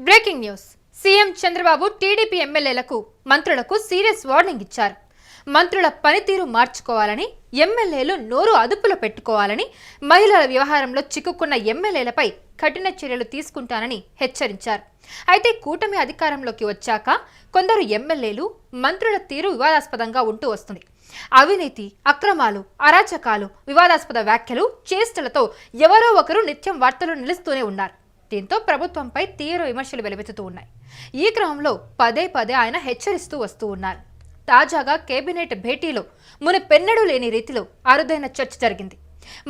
Breaking news. CM Chandrababu TDP ఎమ్మెల్యేలకు మంత్రులకు serious warning ఇచ్చారు. మంత్రుల పనితీరు మార్చుకోవాలని, ఎమ్మెల్యేలు నోరు అదుపులో పెట్టుకోవాలని, మహిళల వ్యవహారంలో చిక్కుకున్న ఎమ్మెల్యేలపై కఠిన చర్యలు తీసుకుంటానని హెచ్చరించారు. అయితే కూటమి అధికారంలోకి వచ్చాక కొందరు ఎమ్మెల్యేలు, మంత్రుల తీరు వివాదాస్పదంగా ఉంటూ వస్తుంది. అవినీతి, అక్రమాలు, అరాచకాలు, వివాదాస్పద వ్యాఖ్యలు, చేష్టలతో ఎవరో ఒకరు నిత్యం వార్తలు నిలుస్తూనే ఉన్నారు. దీంతో ప్రభుత్వంపై తీవ్ర విమర్శలు వెలువెత్తుతూ ఉన్నాయి. ఈ క్రమంలో పదే పదే ఆయన హెచ్చరిస్తూ వస్తూ ఉన్నారు. తాజాగా కేబినెట్ భేటీలో మునుపెన్నడూ లేని రీతిలో అరుదైన చర్చ జరిగింది.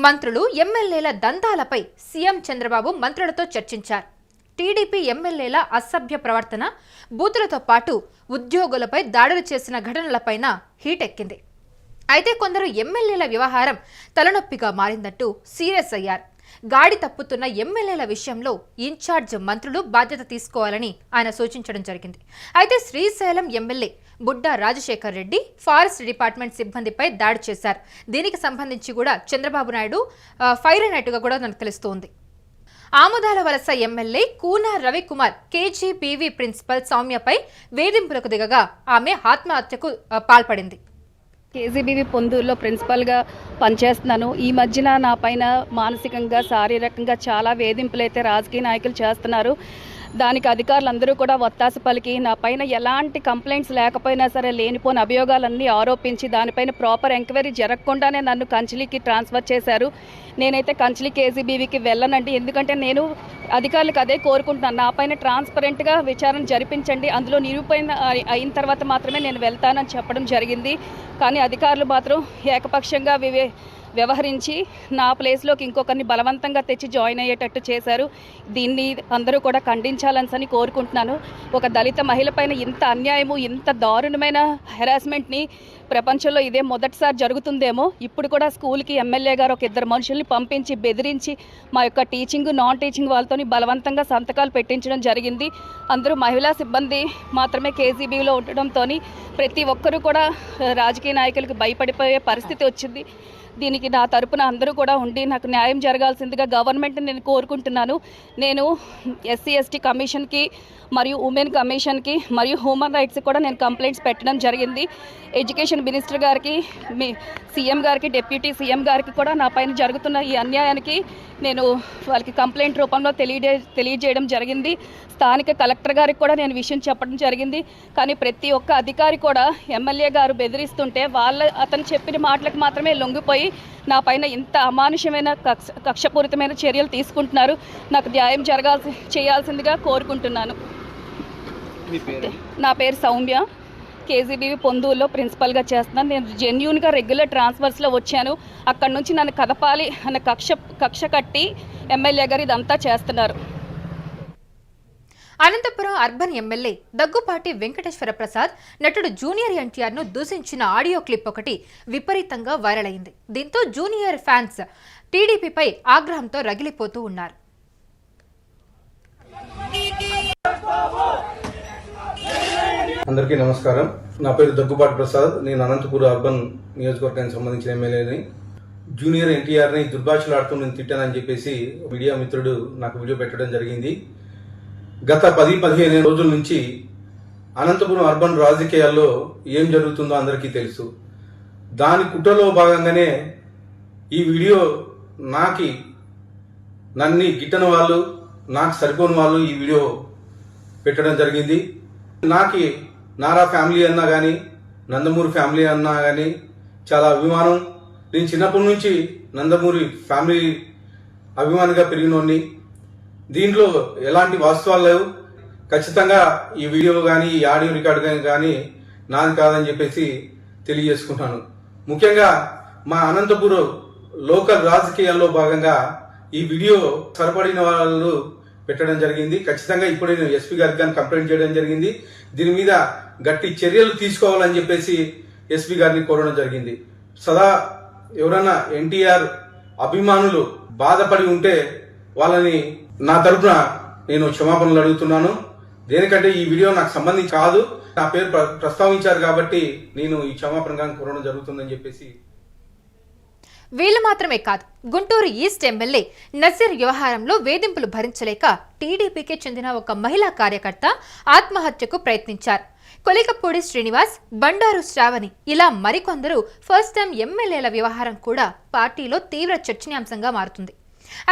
మంత్రులు, ఎమ్మెల్యేల దందాలపై సీఎం చంద్రబాబు మంత్రులతో చర్చించారు. టీడీపీ ఎమ్మెల్యేల అసభ్య ప్రవర్తన, బూతులతో పాటు ఉద్యోగులపై దాడులు చేసిన ఘటనలపైన హీట్ ఎక్కింది. అయితే కొందరు ఎమ్మెల్యేల వ్యవహారం తలనొప్పిగా మారిందంటూ సీరియస్ అయ్యారు. గాడి తప్పుతున్న ఎమ్మెల్యేల విషయంలో ఇన్ఛార్జ్ మంత్రులు బాధ్యత తీసుకోవాలని ఆయన సూచించడం జరిగింది. అయితే Srisailam MLA Budda Rajasekhar Reddy forest department సిబ్బందిపై దాడి చేశారు. దీనికి సంబంధించి కూడా చంద్రబాబు నాయుడు ఫైర్ అయినట్టుగా కూడా మనకు తెలుస్తోంది. Amudalavalasa MLA Koona Ravikumar KGBV principal సౌమ్యపై వేధింపులకు దిగగా ఆమె ఆత్మహత్యకు పాల్పడింది. కేజీబీవీ పొందూరులో ప్రిన్సిపల్గా పనిచేస్తున్నాను. ఈ మధ్యన నా పైన మానసికంగా, శారీరకంగా చాలా వేధింపులు అయితే రాజకీయ నాయకులు చేస్తున్నారు. దానికి అధికారులందరూ కూడా ఒత్తాస పలికి నా పైన ఎలాంటి కంప్లైంట్స్ లేకపోయినా సరే లేనిపోని అభియోగాలన్నీ ఆరోపించి దానిపైన ప్రాపర్ ఎంక్వైరీ జరగకుండానే నన్ను కంచిలికి ట్రాన్స్ఫర్ చేశారు. నేనైతే కంచిలి కేజీబీవీకి వెళ్ళనండి. ఎందుకంటే నేను అధికారులకు అదే కోరుకుంటున్నాను. నా పైన ట్రాన్స్పరెంట్గా విచారణ జరిపించండి, అందులో నిరూపణ అయిన తర్వాత మాత్రమే నేను వెళ్తానని చెప్పడం జరిగింది. కానీ అధికారులు మాత్రం ఏకపక్షంగా వ్యవహరించి నా ప్లేస్లోకి ఇంకొకరిని బలవంతంగా తెచ్చి జాయిన్ అయ్యేటట్టు చేశారు. దీన్ని అందరూ కూడా ఖండించాలని కోరుకుంటున్నాను. ఒక దళిత మహిళ పైన ఇంత అన్యాయము, ఇంత దారుణమైన హెరాస్మెంట్ని ప్రపంచంలో ఇదే మొదటిసారి జరుగుతుందేమో. ఇప్పుడు కూడా స్కూల్కి ఎమ్మెల్యే గారు ఒక ఇద్దరు మనుషుల్ని పంపించి బెదిరించి మా యొక్క టీచింగ్, నాన్ టీచింగ్ వాళ్ళతో బలవంతంగా సంతకాలు పెట్టించడం జరిగింది. అందరూ మహిళా సిబ్బంది మాత్రమే కేజీబీలో ఉండడంతో ప్రతి ఒక్కరూ కూడా రాజకీయ నాయకులకు భయపడిపోయే పరిస్థితి వచ్చింది. దీనికి నా తరపున అందరూ కూడా ఉండి నాకు న్యాయం జరగాల్సిందిగా గవర్నమెంట్ని నేను కోరుకుంటున్నాను. నేను ఎస్సీ ఎస్టీ కమిషన్కి మరియు ఉమెన్ కమిషన్కి మరియు హ్యూమన్ రైట్స్కి కూడా నేను కంప్లైంట్స్ పెట్టడం జరిగింది. ఎడ్యుకేషన్ మినిస్టర్ గారికి, సీఎం గారికి, డిప్యూటీ సీఎం గారికి కూడా నా పైన జరుగుతున్న ఈ అన్యాయానికి నేను వాళ్ళకి కంప్లైంట్ రూపంలో తెలియజేయడం జరిగింది. స్థానిక కలెక్టర్ గారికి కూడా నేను విషయం చెప్పడం జరిగింది. కానీ ప్రతి ఒక్క అధికారి కూడా ఎమ్మెల్యే గారు బెదిరిస్తుంటే అతను చెప్పిన మాటలకు మాత్రమే లొంగిపోయి నా పైన ఇంత అమానుషమైన కక్షపూరితమైన చర్యలు తీసుకుంటున్నారు. నాకు న్యాయం చేయాల్సిందిగా కోరుకుంటున్నాను. నా పేరు సౌమ్య, కేజీబీవీ పొందూరులో ప్రిన్సిపల్గా చేస్తున్నాను. నేను జెన్యూన్గా రెగ్యులర్ ట్రాన్స్ఫర్స్లో వచ్చాను. అక్కడి నుంచి నన్ను కదపాలి అన్న కక్ష కట్టి ఎమ్మెల్యే గారు ఇదంతా చేస్తున్నారు. అనంతపురం అర్బన్ ఎమ్మెల్యే దగ్గుపాటి వెంకటేశ్వర ప్రసాద్ నటుడు జూనియర్ ఎన్టీఆర్ను దూషించిన ఆడియో క్లిప్ ఒకటి విపరీతంగా వైరల్ అయింది. దీంతో జూనియర్ ఫ్యాన్స్ టీడీపీపై ఆగ్రహంతో రగిలిపోతూ ఉన్నారు. అందరికీ నమస్కారం. నా పేరు దగ్గుపాటి ప్రసాద్. నేను అనంతపురం అర్బన్ నియోజకవర్గానికి సంబంధించిన ఎమ్మెల్యేని. జూనియర్ ఎన్టీఆర్ని దుర్భాషలాడుతూ నేను తిట్టానని చెప్పేసి మీడియా మిత్రుడు నాకు వీడియో పెట్టడం జరిగింది. గత 10-15 రోజుల నుంచి అనంతపురం అర్బన్ రాజకీయాల్లో ఏం జరుగుతుందో అందరికీ తెలుసు. దాని కుట్రలో భాగంగానే ఈ వీడియో నన్ను గిట్టని వాళ్ళు, నాకు సరిపోని వాళ్ళు ఈ వీడియో పెట్టడం జరిగింది. నారా ఫ్యామిలీ అన్నా కానీ, నందమూరి ఫ్యామిలీ అన్నా కానీ చాలా అభిమానం. నేను చిన్నప్పటి నుంచి నందమూరి ఫ్యామిలీ అభిమానిగా పెరిగినోడిని. దీంట్లో ఎలాంటి వాస్తవాలు లేవు. ఖచ్చితంగా ఈ వీడియో కానీ, ఈ ఆడియో రికార్డు కానీ నాది కాదని చెప్పేసి తెలియజేసుకుంటాను. ముఖ్యంగా మా అనంతపురం లోకల్ రాజకీయాల్లో భాగంగా ఈ వీడియో సరిపడిన వాళ్ళు పెట్టడం జరిగింది. ఖచ్చితంగా ఇప్పుడు నేను ఎస్పీ గారికి కానీ కంప్లైంట్ చేయడం జరిగింది. దీని మీద గట్టి చర్యలు తీసుకోవాలని చెప్పేసి ఎస్పీ గారిని కోరడం జరిగింది. సదా ఎవరైనా ఎన్టీఆర్ అభిమానులు బాధపడి ఉంటే వాళ్ళని నా తరఫున నేను క్షమాపణలు అడుగుతున్నాను. దేనికంటే ఈ వీడియో నాకు సంబంధించి కాదు, నా పేరు ప్రస్తావించారు కాబట్టి నేను ఈ క్షమాపణగా కోరడం జరుగుతుందని చెప్పేసి వీళ్ళు మాత్రమే కాదు, గుంటూరు ఈస్ట్ ఎమ్మెల్యే నజీర్ వ్యవహారంలో వేధింపులు భరించలేక టీడీపీకి చెందిన ఒక మహిళా కార్యకర్త ఆత్మహత్యకు ప్రయత్నించారు. కొలికపూడి శ్రీనివాస్, బండారు శ్రావణి ఇలా మరికొందరు ఫస్ట్ టైం ఎమ్మెల్యేల వ్యవహారం కూడా పార్టీలో తీవ్ర చర్చనీయాంశంగా మారుతుంది.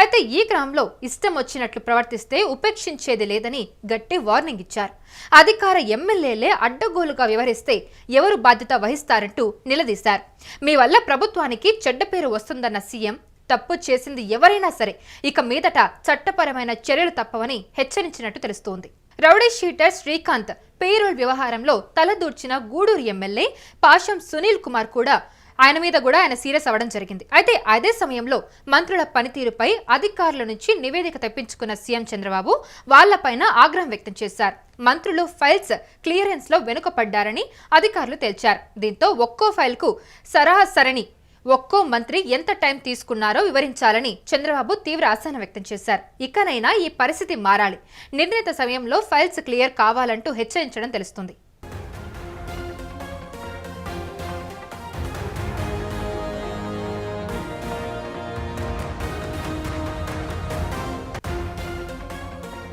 అయితే ఈ క్రమంలో ఇష్టం వచ్చినట్లు ప్రవర్తిస్తే ఉపేక్షించేది లేదని గట్టి వార్నింగ్ ఇచ్చారు. అధికార ఎమ్మెల్యేలే అడ్డగోలుగా వ్యవహరిస్తే ఎవరు బాధ్యత వహిస్తారంటూ నిలదీశారు. మీ వల్ల ప్రభుత్వానికి చెడ్డ పేరు వస్తుందన్న సీఎం, తప్పు చేసింది ఎవరైనా సరే ఇక మీదట చట్టపరమైన చర్యలు తప్పవని హెచ్చరించినట్టు తెలుస్తోంది. రౌడీ షీటర్ శ్రీకాంత్ పేరోల్ వ్యవహారంలో తలదూర్చిన గూడూరు ఎమ్మెల్యే పాషం సునీల్ కుమార్ కూడా ఆయన సీరియస్ అవ్వడం జరిగింది. అయితే అదే సమయంలో మంత్రుల పనితీరుపై అధికారుల నుంచి నివేదిక తెప్పించుకున్న సీఎం చంద్రబాబు వాళ్లపైన ఆగ్రహం వ్యక్తం చేశారు. మంత్రులు ఫైల్స్ క్లియరెన్స్ లో వెనుకపడ్డారని అధికారులు తేల్చారు. దీంతో ఒక్కో ఫైల్ కు సరాసరి ఒక్కో మంత్రి ఎంత టైం తీసుకున్నారో వివరించాలని చంద్రబాబు తీవ్ర అసహనం వ్యక్తం చేశారు. ఇకనైనా ఈ పరిస్థితి మారాలి, నిర్ణీత సమయంలో ఫైల్స్ క్లియర్ కావాలంటూ హెచ్చరించడం తెలుస్తుంది.